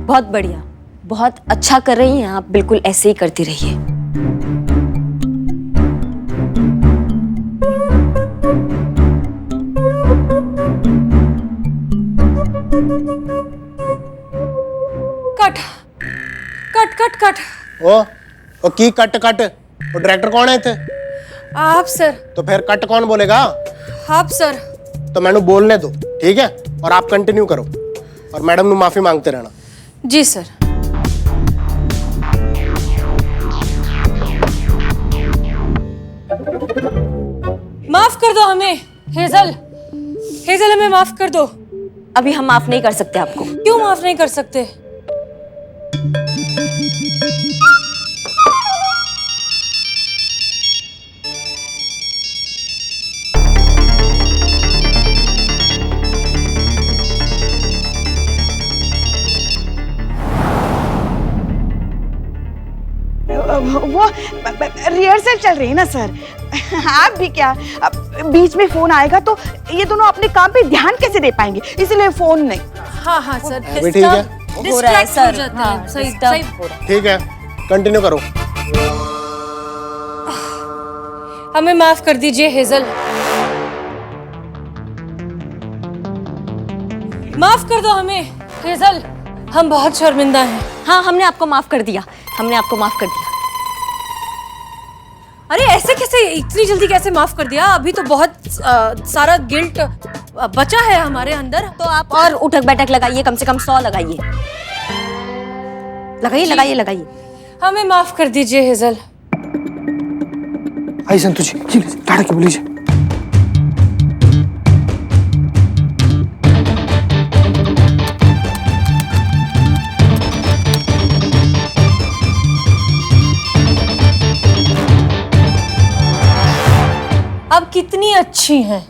बहुत बढ़िया, बहुत अच्छा कर रही हैं आप, बिल्कुल ऐसे ही करती रहिए। Cut cut cut cut. Okay cut cut. वो डायरेक्टर कौन है थे? आप सर। तो फिर कट कौन बोलेगा? आप सर। तो मैंने बोलने दो, ठीक है? और आप कंटिन्यू करो और मैडम ने माफी मांगते रहना। जी सर। माफ कर दो हमें हेजल, हेजल हमें माफ कर दो। अभी हम माफ नहीं कर सकते आपको। क्यों माफ नहीं कर सकते? वो रिहर्सल चल रही है ना सर। आप भी क्या, बीच में फोन आएगा तो ये दोनों अपने काम पे ध्यान कैसे दे पाएंगे, इसलिए फोन नहीं। हाँ हाँ सर, अभी ठीक है? हो रहा है डिस्ट्रैक्ट हो सर। जाते हाँ, हैं। सही disturb सही। हो रहा है। ठीक है, कंटिन्यू करो। हमें माफ कर दीजिए हेजल, माफ कर दो हमें हेजल, हम बहुत शर्मिंदा हैं। हाँ, हमने आपको माफ कर दिया, हमने आपको माफ कर दिया। अरे ऐसे कैसे, इतनी जल्दी कैसे माफ कर दिया? अभी तो बहुत सारा गिल्ट बचा है हमारे अंदर। तो आप और उठक बैठक लगाइए, कम से कम 100 लगाइए। लगाइए लगाइए लगाइए। हमें माफ कर दीजिए हेजल। आई संतोष जी, टाटा के बोलीजिए। आप कितनी अच्छी हैं,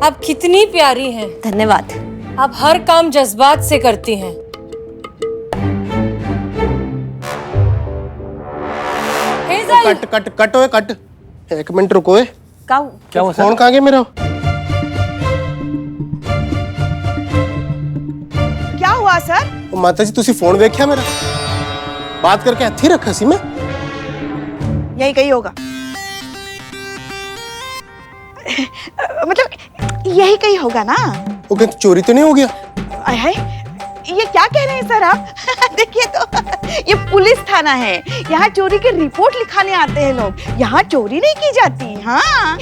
आप कितनी प्यारी हैं, धन्यवाद। आप हर काम जज्बात से करती हैं। हेजल, कट कट कट ओए कट। एक मिनट रुको। क्या हुआ सर? फोन कहाँ गया मेरा? क्या हुआ सर? ओ माता जी, तुसी फोन देखिया मेरा? बात करके हथी रखा सी मैं। यही कहीं होगा। मतलब यही कहीं होगा ना? वो कहते चोरी तो नहीं हो गया? आय हाय, ये क्या कह रहे हैं सर आप? देखिए तो ये पुलिस थाना है, यहाँ चोरी की रिपोर्ट लिखाने आते हैं लोग, यहाँ चोरी नहीं की जाती। हाँ।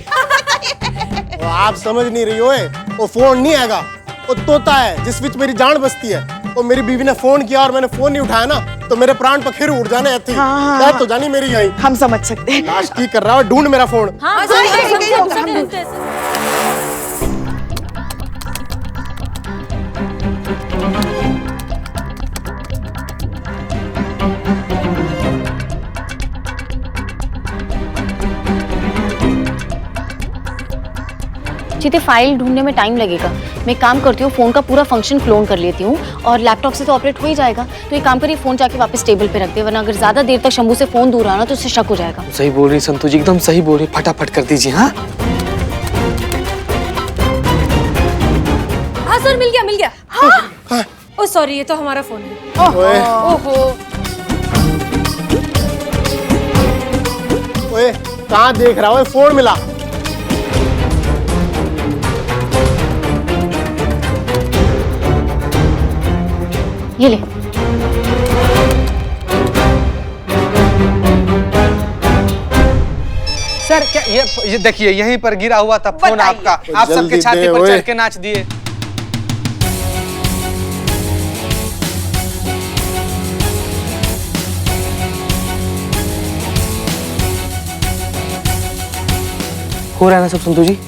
वो आप समझ नहीं रही हो। वो फोन नहीं आएगा, वो तोता है जिस विच मेरी जान बसती है। वो मेरी बीवी ने फोन किया और मैंने फोन नहीं उठाया ना, तो मेरे प्राण पखेरु उड़ जाने थी। हाँ। तो जानी मेरी यहीं। हम समझ सकते हैं। लाश की कर रहा है, ढूंढ मेरा फोन। हाँ सर, सही, यही कहीं होगा। हम समझते हैं। जीते, फाइल ढूंढने में टाइम लगेगा। मैं काम करती हूँ, फोन का पूरा फंक्शन क्लोन कर लेती हूँ और लैपटॉप से तो ऑपरेट हो ही जाएगा। तो एक काम करिए, फोन जाके वापस टेबल पे रख दे, वरना अगर ज्यादा देर तक शंभू से फोन दूर रहा ना तो उससे शक हो जाएगा। सही बोल रही संतोष जी, एकदम सही बोल रही, फटाफट कर दीजिए। हाँ हाँ सर, मिल गया मिल गया। हाँ। ओ सॉरी, ये तो हमारा फोन है। ओए, ओहो, ओए, कहाँ देख रहा हो? फोन मिला। ये ले। सर, क्या ये देखिए, यहीं पर गिरा हुआ था फोन बताइए। आपका। आप जल्दी सबके छाती दे, पर ओए। चढ़ के नाच दिए। हो रहा है ना सब संतोष जी?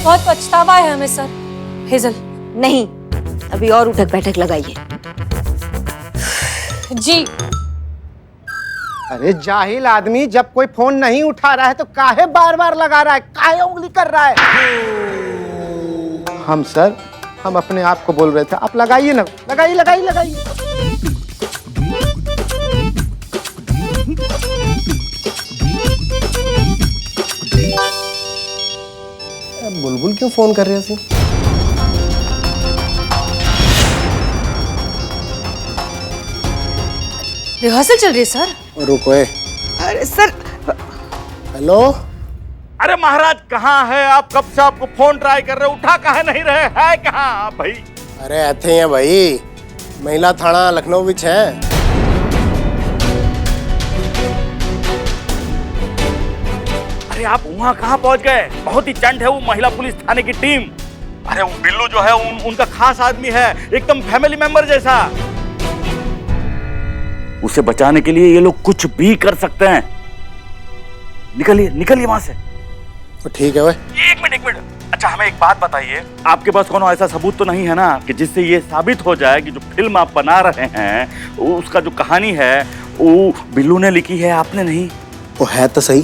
बहुत पछतावा है हमें सर। हेजल नहीं, अभी और उठक बैठक लगाइए। जी। अरे जाहिल आदमी, जब कोई फोन नहीं उठा रहा है तो काहे बार बार लगा रहा है, काहे उंगली कर रहा है? हम सर, हम अपने आप को बोल रहे थे, आप लगाइए ना, लगाइए लगाइए लगाइए। बुलबुल क्यों फोन कर रही है? रिहर्सल चल रही है सर। रुको ए। अरे सर, हेलो। अरे महाराज कहाँ है आप? कब से आपको फोन ट्राई कर रहे हो, उठा काहे नहीं रहे? है कहाँ आप भाई? अरे ऐसे ही है भाई, महिला थाना लखनऊ विच है। अरे आप वहाँ कहाँ पहुँच गए? बहुत ही चंट है वो महिला पुलिस थाने की टीम। अरे वो बिल्लू जो है उनका खास आदमी है, एकदम फैमिली मेंबर जैसा। उसे बचाने के लिए ये लोग कुछ भी कर सकते हैं। निकलिए निकलिए वहां से। तो ठीक है भाई। एक मिनट। अच्छा हमें एक बात बताइए, आपके पास कोनो ऐसा सबूत तो नहीं है ना कि जिससे ये साबित हो जाए कि जो फिल्म आप बना रहे हैं उसका जो कहानी है वो बिल्लू ने लिखी है, आपने नहीं? वो है तो सही।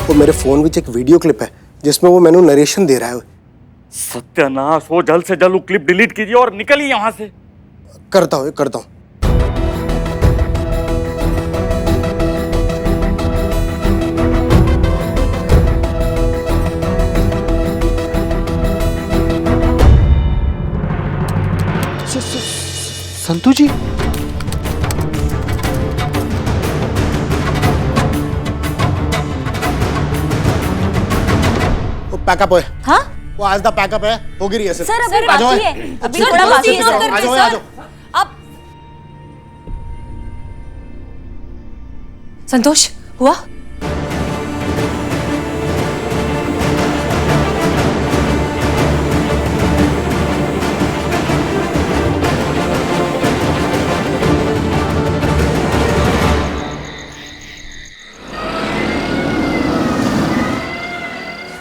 वो मेरे फोन विच एक वीडियो क्लिप है जिसमें वो मैंने नरेशन दे रहा है। सत्यानाश, वो जल्द से जल्द वो क्लिप डिलीट कीजिए और निकलिए यहाँ से। करता हूँ। संतू जी, वो पैकअप है। हाँ वो आज दा पैकअप है, हो गई है सर, अभी आ जाओ। बाकी है, अभी थोड़ा बाकी है सर। आ जाओ। आप संतोष हुआ?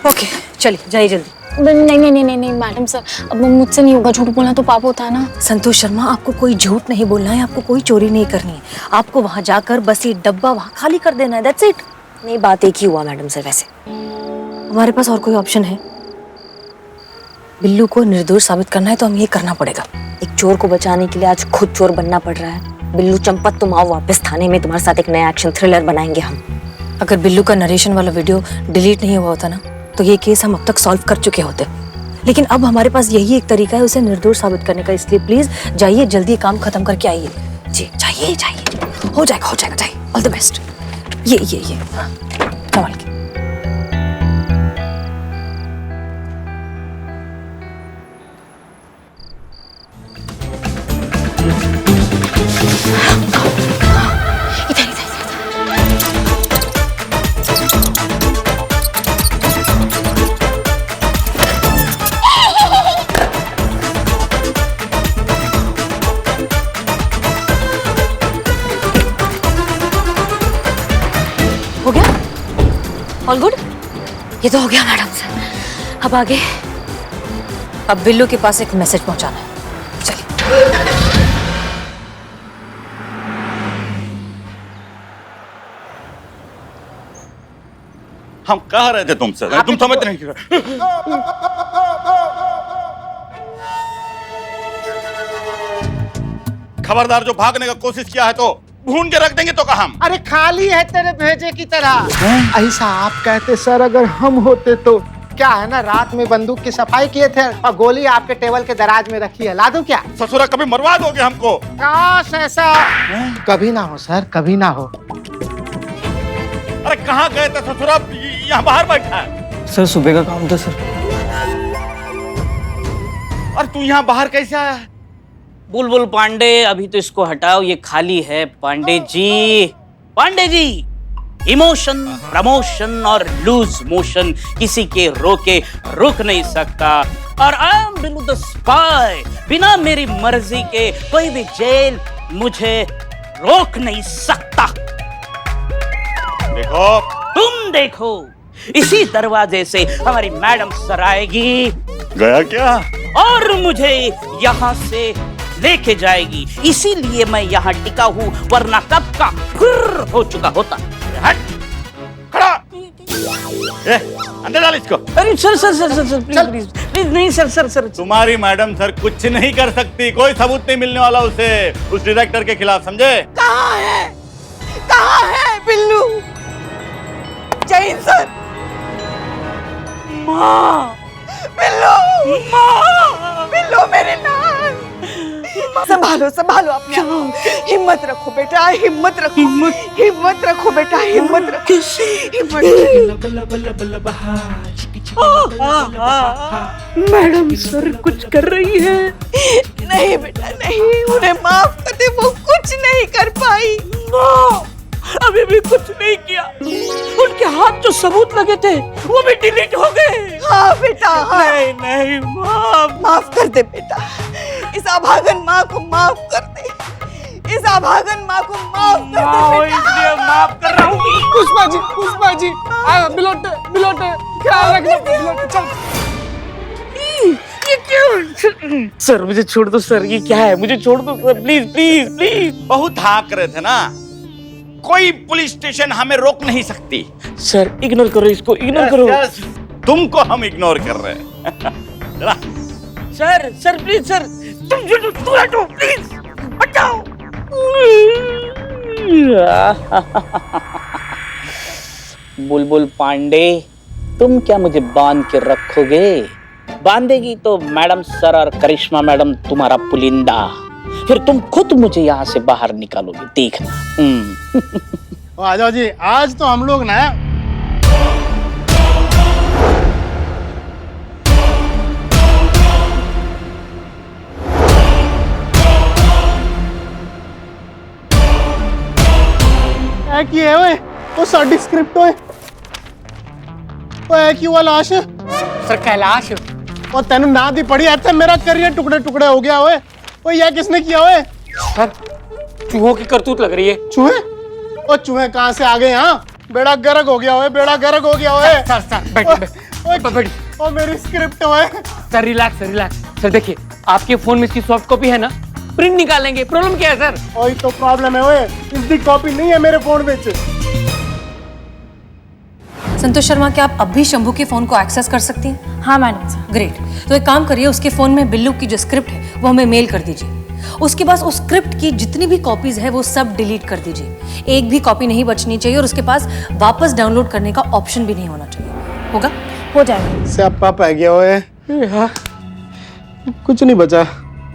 ओके चलिए जाइए जल्दी। नहीं मैडम सर, अब मुझसे नहीं होगा, झूठ बोलना तो पाप होता है ना। संतोष शर्मा, आपको कोई झूठ नहीं बोलना है, आपको कोई चोरी नहीं करनी है। आपको वहां जाकर बस ये डब्बा वहां खाली कर देना है, दैट्स इट। नहीं, बात एक ही हुआ मैडम सर। वैसे हमारे पास और कोई ऑप्शन है? बिल्लू को निर्दोष साबित करना है तो हम ये करना पड़ेगा। एक चोर को बचाने के लिए आज खुद चोर बनना पड़ रहा है। बिल्लू चंपत, तुम आओ वापस थाने में, तुम्हारे साथ एक नया एक्शन थ्रिलर बनाएंगे हम। अगर बिल्लू का नरेशन वाला वीडियो डिलीट नहीं हुआ होता ना तो ये केस हम अब तक सॉल्व कर चुके होते। लेकिन अब हमारे पास यही एक तरीका है उसे निर्दोष साबित करने का, इसलिए प्लीज जाइए, जल्दी काम खत्म करके आइए। जी जाइए, हो जाएगा, जाइए। All the best. ये हाँ, संभाल के। हो गया? All good? ये तो हो गया मैडम सर। अब आगे, अब बिल्लू के पास एक मैसेज पहुंचाना है। चलिए। हम कह रहे थे तुमसे, तुम समझ नहीं। खबरदार, जो भागने का कोशिश किया है तो भून के रख देंगे तो कहा हम। अरे खाली है तेरे भेजे की तरह। ऐसा आप कहते सर, अगर हम होते तो क्या है ना, रात में बंदूक की सफाई किए थे और गोली आपके टेबल के दराज में रखी है, ला दूं क्या? ससुरा कभी मरवा दोगे हमको? काश ऐसा कभी ना हो सर, कभी ना हो। अरे कहाँ गए थे ससुरा? यहाँ बाहर बैठा है। सर सुबह का काम था सर। और तू यहाँ बाहर कैसे आया? बुलबुल पांडे, अभी तो इसको हटाओ, ये खाली है। पांडे जी, इमोशन, प्रमोशन और लूज मोशन किसी के रोके रुक नहीं सकता। और I am Billu the spy, बिना मेरी मर्जी के कोई भी जेल मुझे रोक नहीं सकता। देखो, तुम देखो, इसी दरवाजे से हमारी मैडम सर आएगी, गया क्या? और मुझे यहाँ से लेके जाएगी। इसीलिए मैं यहाँ टिका हूँ, वरना कब का फुर्र हो चुका होता। हट, खड़ा। अंदर डाल इसको। अरे सर प्लीज नहीं सर। तुम्हारी मैडम सर कुछ नहीं कर सकती, कोई सबूत नहीं मिलने वाला उसे, उस डायरेक्टर के खिलाफ, समझे? कहाँ है बिल्लू? जय हिंद सर। माँ, बिल्लू बिल्लू मेरे लाल, संभालो संभालो अपने आप को। हिम्मत रखो बेटा, हिम्मत रखो, हिम्मत रखो बेटा, हिम्मत रखो, हिम्मत। मैडम सर कुछ कर रही है। नहीं बेटा नहीं, उन्हें माफ कर दे, वो कुछ नहीं कर पाई। अभी भी कुछ नहीं किया। उनके हाथ जो सबूत लगे थे वो भी डिलीट हो गए। हाँ बेटा हाँ। नहीं नहीं माफ कर दे बेटा, इस अभागन माँ को माफ कर दे, इस अभागन माँ को माफ कर दे बेटा। इसलिए माफ कर रहा हूँ। पुष्पा जी बिलोटे ख्याल रखना, बिलोटे चल। ये क्यों? सर मुझे छोड़ दो सर, ये क्या है? मुझे छोड़ दो सर, प्लीज प्लीज प्लीज। बहुत हाँक रहे थे ना, कोई पुलिस स्टेशन हमें रोक नहीं सकती। सर इग्नोर करो इसको, इग्नोर करो। तुमको हम इग्नोर कर रहे हैं। जरा सर सर प्लीज सर, तुम हटो प्लीज, हटाओ। बुलबुल पांडे, तुम क्या मुझे बांध के रखोगे? बांधेगी तो मैडम सर और करिश्मा मैडम तुम्हारा पुलिंदा, फिर तुम खुद मुझे यहाँ से बाहर निकालोगे, देखना। आ जाओ जी, आज तो हम लोग ना क्या किए ओए? वो साडी स्क्रिप्ट ओए, वो है कि वो लाश है सर कैलाश, और तेन ना दी पड़ी ऐसे मेरा करियर टुकड़े टुकड़े हो गया ओए। वो यह किसने किया ओए? सर चूहों की करतूत लग रही है। चूहे? ओ चूहे कहाँ से आ गए यहाँ? बेड़ा गर्क हो गया ओए, बेड़ा गर्क हो गया ओए। सर बैठिए। ओ मेरी स्क्रिप्ट ओए। Sir relax. सर देखिए, आपके फोन में इसकी सॉफ्ट कॉपी है ना, प्रिंट निकालेंगे। प्रॉब्लम क्या है सर? वही तो प्रॉब्लम है ओए, इसकी कॉपी नहीं है मेरे फोन में। संतोष शर्मा, क्या आप अब भी शंभू के फोन को एक्सेस कर सकती हैं? हाँ मैडम सर। ग्रेट। तो एक काम करिए, उसके फोन में बिल्लू की जो स्क्रिप्ट है वो हमें मेल कर दीजिए। उसके पास उस स्क्रिप्ट की जितनी भी कॉपीज है वो सब डिलीट कर दीजिए। एक भी कॉपी नहीं बचनी चाहिए, और उसके पास वापस डाउनलोड करने का ऑप्शन भी नहीं होना चाहिए। होगा? हो जाएगा। स्यापा पै गया ओए, कुछ नहीं बचा।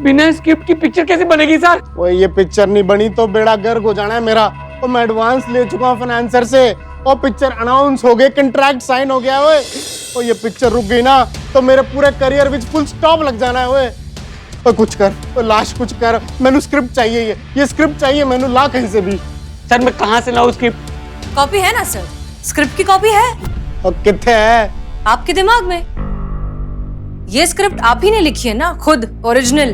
बिना स्क्रिप्ट की पिक्चर कैसे बनेगी सर? वो ये पिक्चर नहीं बनी तो बेड़ा गर्क हो जाना है मेरा। और मैं एडवांस ले चुका हूँ फाइनेंसर से, और पिक्चर अनाउंस हो गए, कंट्रैक्ट साइन हो गया ओए। और ये पिक्चर रुक गई ना तो मेरे पूरे करियर विच फुल स्टॉप लग जाना है ओए। और कुछ कर, और लाश कुछ कर, मैंने स्क्रिप्ट चाहिए, ये स्क्रिप्ट चाहिए मैंने, ला कहीं से भी। सर मैं कहाँ से लाऊं स्क्रिप्ट? कॉपी है ना सर, स्क्रिप्ट की कॉपी है। और कितने है? आपके दिमाग में। ये स्क्रिप्ट आप ही ने लिखी है ना खुद, ओरिजिनल।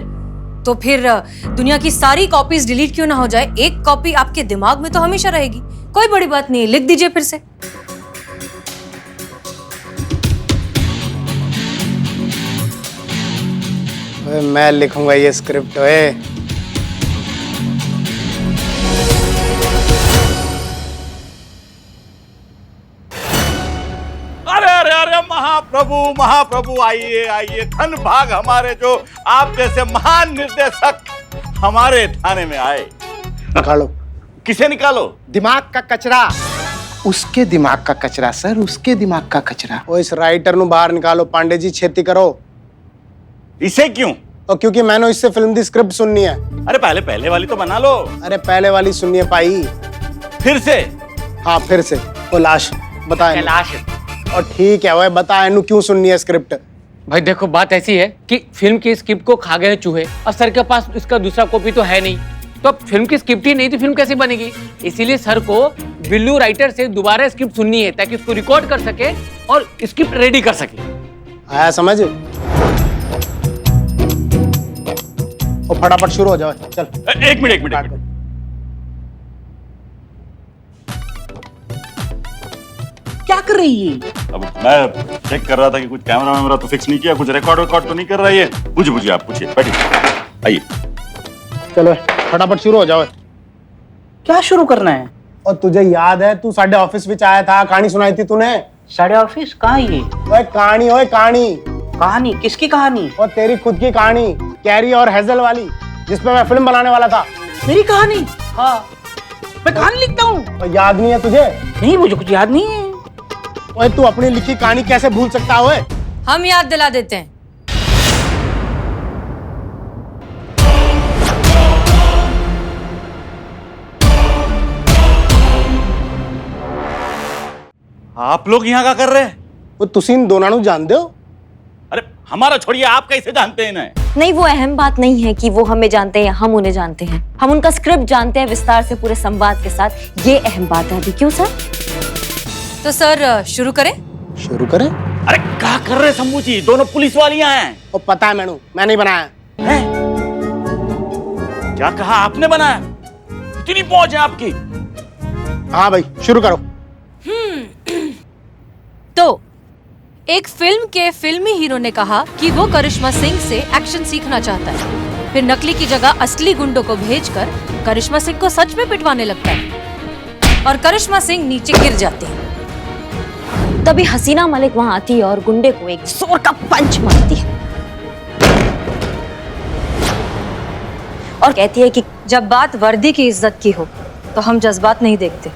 तो फिर दुनिया की सारी कॉपीज डिलीट क्यों ना हो जाए, एक कॉपी आपके दिमाग में तो हमेशा रहेगी। कोई बड़ी बात नहीं, लिख दीजिए फिर से। मैं लिखूंगा ये स्क्रिप्ट ओए। अरे अरे अरे महाप्रभु आइए आइए, धन भाग हमारे जो आप जैसे महान निर्देशक हमारे थाने में आए। निकालो। किसे निकालो? दिमाग का कचरा, उसके दिमाग का कचरा सर, उसके दिमाग का कचरा। ओ इस राइटर नु बाहर निकालो, पांडे जी छेती करो। इसे क्यों? और क्योंकि मैंने इससे फिल्म दी स्क्रिप्ट सुननी है। अरे पहले वाली तो बना लो। अरे पहले वाली सुननी है पाई। फिर से? हाँ फिर से। वो लाश बताए। कैलाश। और ठीक है, वह बताए नु क्यों सुननी है स्क्रिप्ट। भाई देखो, बात ऐसी है कि फिल्म की स्क्रिप्ट को खा गए चूहे, और सर के पास इसका दूसरा कॉपी तो है नहीं, तो अब फिल्म की स्क्रिप्ट ही नहीं तो फिल्म कैसे बनेगी? इसीलिए सर को बिल्लू राइटर से दोबारा स्क्रिप्ट सुननी है, ताकि उसको रिकॉर्ड कर सके और स्क्रिप्ट रेडी कर सके। आया समझ? और फटाफट शुरू हो जाओ, चल। एक मिनट। क्या कर रही है? अब मैं चेक कर रहा था कि कुछ कैमरा वैमरा तो फिक्स नहीं किया, कुछ रिकॉर्ड तो नहीं कर रहा है ये। पूछिए आप, पूछिए, बैठिए, आइए। चलो फटाफट शुरू हो जाओ। क्या शुरू करना है? और तुझे याद है तू साढ़े ऑफिस में आया था, कहानी सुनाई थी तूने। साढ़े ऑफिस कहाँ ये? ओए कहानी, ओए कहानी। कहानी? किसकी कहानी? और तेरी खुद की कहानी, कैरी और हेजल वाली, जिसपे मैं फिल्म बनाने वाला था। मेरी कहानी? हाँ, मैं कहानी लिखता हूँ। और याद नहीं है तुझे? नहीं, मुझे कुछ याद नहीं है। ओए तू अपनी लिखी कहानी कैसे भूल सकता है? हम याद दिला देते हैं। आप लोग यहाँ क्या कर रहे हैं? वो तुसी इन दोनों ਨੂੰ ਜਾਣਦੇ ਹੋ? अरे हमारा छोड़िए, आप कैसे जानते हैं इन्हें? नहीं, वो अहम बात नहीं है कि वो हमें जानते हैं या हम उन्हें जानते हैं। हम उनका स्क्रिप्ट जानते हैं विस्तार से पूरे संवाद के साथ। ये अहम बात है अभी। क्यों सर? तो सर शुरू करें? शुरू करें? अरे क्या कर रहे हैं शंभू जी? दोनों पुलिस वालियां हैं। वो पता है मैनू, मैं नहीं बनाया। हैं? क्या कहा आपने बनाया? इतनी पहुंच है आपकी? हाँ भाई शुरू करो। तो एक फिल्म के फिल्मी हीरो ने कहा कि वो करिश्मा सिंह से एक्शन सीखना चाहता है। फिर नकली की जगह असली गुंडों को भेजकर करिश्मा सिंह को सच में पिटवाने लगता है और करिश्मा सिंह नीचे गिर जाती है। तभी हसीना मलिक वहां आती है और गुंडे को एक जोर का पंच मारती है और कहती है कि जब बात वर्दी की इज्जत की हो तो हम जज्बात नहीं देखते।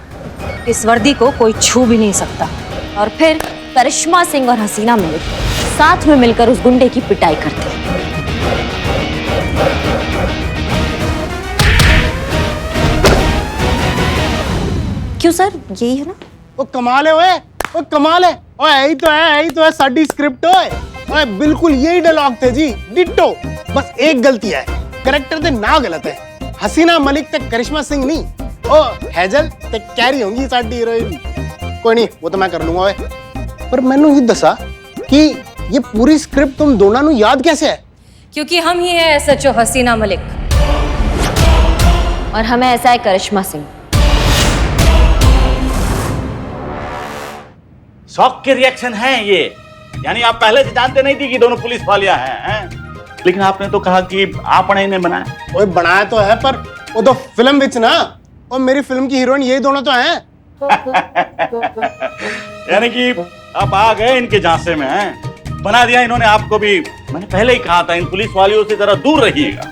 इस वर्दी को कोई छू भी नहीं सकता। और फिर करिश्मा सिंह और हसीना मलिक साथ में मिलकर उस गुंडे की पिटाई करते हैं। क्यों सर, यही है ना? वो कमाल है ओए, वो कमाल है ओए। यही तो है साडी स्क्रिप्ट ओए। ओए बिल्कुल यही डायलॉग थे जी, डिट्टो। बस एक गलती है, कैरेक्टर दे ना गलत है। हसीना मलिक ते करिश्मा सिंह नहीं, ओ हेजल ते कैरी होंगी साडी हीरोइन। कोई नहीं, वो तो मैं कर लूंगा ओए। पर मैनू ये दसा कि ये पूरी स्क्रिप्ट तुम दोनों नु याद कैसे है? क्योंकि हम ही है SHO हसीना मलिक और हमें ऐसा है करिश्मा सिंह। शॉक के रिएक्शन है ये, यानी आप पहले से जानते नहीं थी कि दोनों पुलिस वालियां हैं? लेकिन आपने तो कहा कि आपने इन्हें बनाया। ओए बनाया तो है, पर वो तो फिल्म विच ना, और मेरी फिल्म की हीरोइन यही दोनों तो हैं। यानी कि आप आ गए इनके झांसे में हैं। बना दिया इन्होंने आपको भी। मैंने पहले ही कहा था इन पुलिस वालियों से जरा दूर रहिएगा।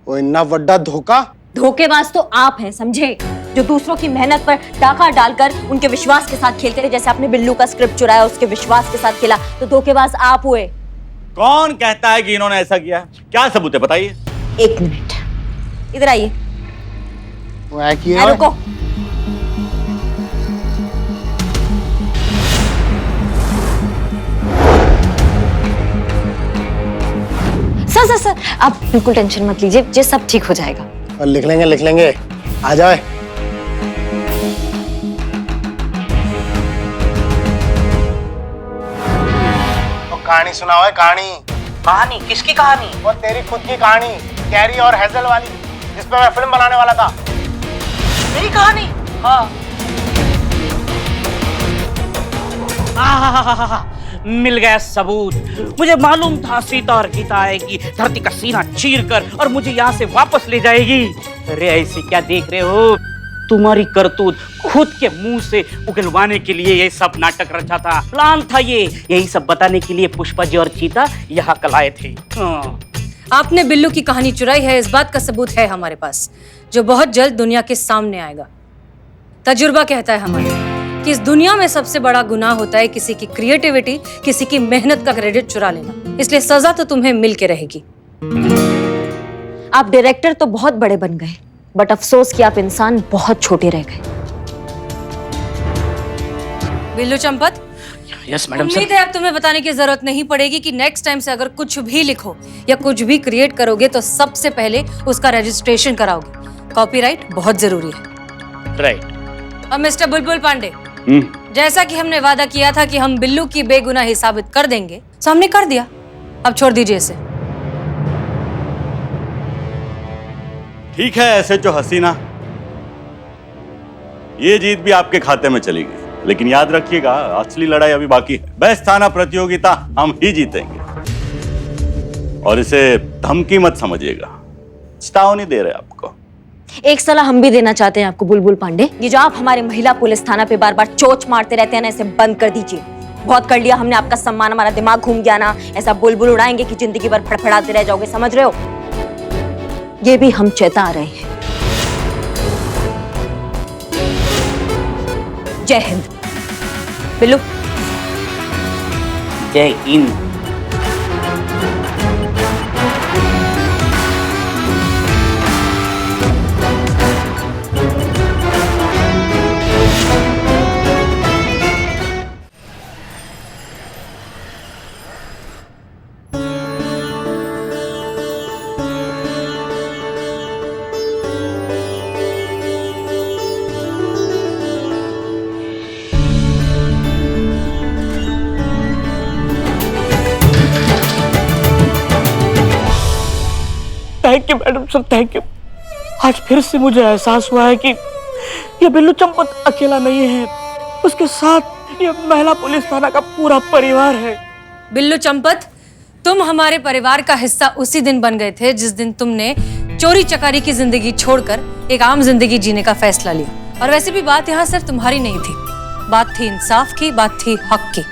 वो इतना बड़ा धोखा। धोखेबाज तो आप हैं, समझे? जो दूसरों की मेहनत पर डाका डालकर उनके विश्वास के साथ खेलते रहे। जैसे आपने बिल्लू का स्क्रिप्ट चुराया, उसके विश्वास के साथ खेला, तो धोखेबाज आप हुए। कौन कहता है कि इन्होंने ऐसा किया? क्या सबूत है बताइए। एक मिनट, इधर आइए। वो है कि रुको। सर आप बिल्कुल टेंशन मत लीजिए, ये सब ठीक हो जाएगा। और लिख लेंगे। आ जाओ। कहानी सुनाओ है, कहानी। किसकी कहानी? वो तेरी खुद की कहानी, कैरी और हेजल वाली, जिस पे मैं फिल्म बनाने वाला था। मेरी कहानी? हाँ। मिल गया सबूत। मुझे मालूम था सीता और गीता आएगी, धरती का सीना चीर कर और मुझे यहाँ से वापस ले जाएगी। अरे ऐसे क्या देख रहे हो? तुम्हारी करतूत खुद के मुंह से उगलवाने के लिए ये सब नाटक रचा था। प्लान था ये। यही सब बताने के लिए पुष्पा जी और चीता यहाँ कल आए थे। आपने बिल्लू की कहानी चुराई है, इस बात का सबूत है हमारे पास, जो बहुत जल्द दुनिया के सामने आएगा। तजुर्बा कहता है हमारा कि इस दुनिया में सबसे बड़ा गुनाह होता है किसी की क्रिएटिविटी, किसी की मेहनत का क्रेडिट चुरा लेना। इसलिए सजा तो तुम्हें मिल के रहेगी। आप डायरेक्टर तो बहुत बड़े बन गए, बट अफसोस कि आप इंसान बहुत छोटे रह गए। Billu Champat, yes madam. उम्मीद है अब तुम्हें बताने की जरूरत नहीं पड़ेगी कि नेक्स्ट टाइम से अगर कुछ भी लिखो या कुछ भी क्रिएट करोगे तो सबसे पहले उसका रजिस्ट्रेशन कराओगे। कॉपीराइट बहुत जरूरी है। राइट। अब मिस्टर बुलबुल पांडे, जैसा कि हमने वादा किया था कि हम बिल्लू की बेगुनाही साबित कर देंगे, तो हमने कर दिया। अब छोड़ दीजिए इसे। ठीक है ऐसे जो हसीना, ये जीत भी आपके खाते में चली गई। लेकिन याद रखिएगा, असली लड़ाई अभी बाकी है। बेस्ट थाना प्रतियोगिता हम ही जीतेंगे। और इसे धमकी मत समझिएगा, चेतावनी दे रहे आपको। एक सलाह हम भी देना चाहते हैं आपको बुलबुल पांडे। ये जो आप हमारे महिला पुलिस थाना पे बार बार चोच मारते रहते हैं ना, इसे बंद कर दीजिए। बहुत कर लिया हमने आपका सम्मान, हमारा दिमाग घूम गया ना। ऐसा बुलबुल उड़ाएंगे कि जिंदगी भर फड़फड़ाते रह जाओगे, समझ रहे हो? ये भी हम चेता रहे हैं। जय हिंद। बिल्लू, जय Hind. Thank you madam sir, thank you. आज फिर से मुझे एहसास हुआ है कि ये बिल्लू चंपत अकेला नहीं है, उसके साथ ये महिला पुलिस थाना का पूरा परिवार है। बिल्लू चंपत, तुम हमारे परिवार का हिस्सा उसी दिन बन गए थे जिस दिन तुमने चोरी चकारी की जिंदगी छोड़कर एक आम जिंदगी जीने का फैसला लिया। और वैसे भी बात यहाँ सिर्फ तुम्हारी नहीं थी, बात थी इंसाफ की, बात थी हक की।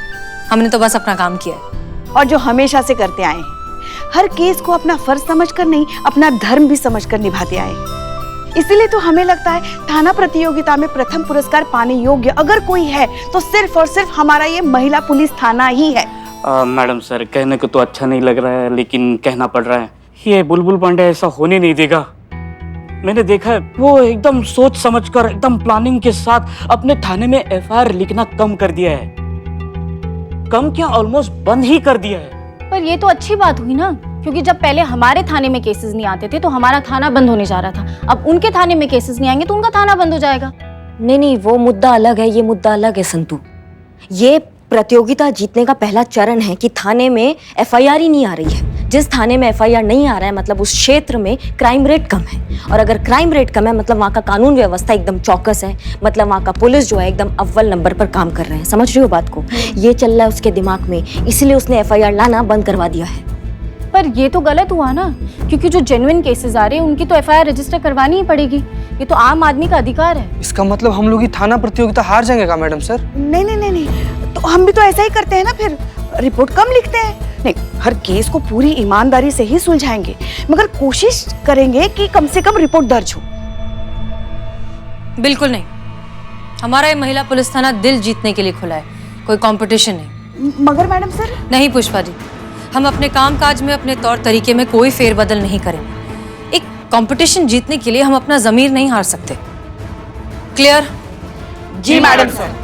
हमने तो बस अपना काम किया है। और जो हमेशा से करते आए हैं, हर केस को अपना फर्ज समझकर नहीं, अपना धर्म भी समझकर निभाते आए। इसीलिए तो हमें लगता है थाना प्रतियोगिता में प्रथम पुरस्कार पाने योग्य अगर कोई है तो सिर्फ और सिर्फ हमारा ये महिला पुलिस थाना ही है। मैडम सर, कहने को तो अच्छा नहीं लग रहा है, लेकिन कहना पड़ रहा है। ये बुलबुल पांडे ऐसा होने नहीं देगा। मैंने देखा है वो एकदम सोच समझकर, एकदम प्लानिंग के साथ अपने थाने में एफआईआर लिखना कम कर दिया है। कम क्या, ऑलमोस्ट बंद ही कर दिया है। पर ये तो अच्छी बात हुई ना, क्योंकि जब पहले हमारे थाने में केसेस नहीं आते थे तो हमारा थाना बंद होने जा रहा था। अब उनके थाने में केसेस नहीं आएंगे तो उनका थाना बंद हो जाएगा। नहीं, वो मुद्दा अलग है, ये मुद्दा अलग है संतू। ये प्रतियोगिता जीतने का पहला चरण है कि थाने में एफआईआर ही नहीं आ रही है। जिस थाने में एफआईआर नहीं आ रहा है मतलब उस क्षेत्र में क्राइम रेट कम है, और अगर क्राइम रेट कम है मतलब वहाँ का कानून व्यवस्था एकदम चौकस है, मतलब वहाँ का पुलिस जो है एकदम अव्वल नंबर पर काम कर रहे हैं। समझ रही हो बात को? ये चल रहा है उसके दिमाग में, इसलिए उसने एफआईआर लाना बंद करवा दिया है। पर ये तो गलत हुआ ना, क्योंकि जो जेन्युइन केसेस आ रहे हैं उनकी तो एफआईआर रजिस्टर करवानी ही पड़ेगी। ये तो आम आदमी का अधिकार है। इसका मतलब हम लोग ही थाना प्रतियोगिता हार जाएंगे का मैडम सर? नहीं नहीं नहीं नहीं, तो हम भी तो ऐसा ही करते हैं ना, फिर रिपोर्ट कम लिखते हैं। नहीं, हर केस को पूरी ईमानदारी से ही सुलझाएंगे, मगर कोशिश करेंगे कि कम से कम रिपोर्ट दर्ज हो। बिल्कुल नहीं, हमारा ये महिला पुलिस थाना दिल जीतने के लिए खुला है, कोई कंपटीशन नहीं। मगर मैडम सर। नहीं पुष्पा जी, हम अपने कामकाज में, अपने तौर तरीके में कोई फेरबदल नहीं करेंगे। एक कंपटीशन जीतने के लिए हम अपना जमीर नहीं हार सकते। क्लियर? जी मैडम सर।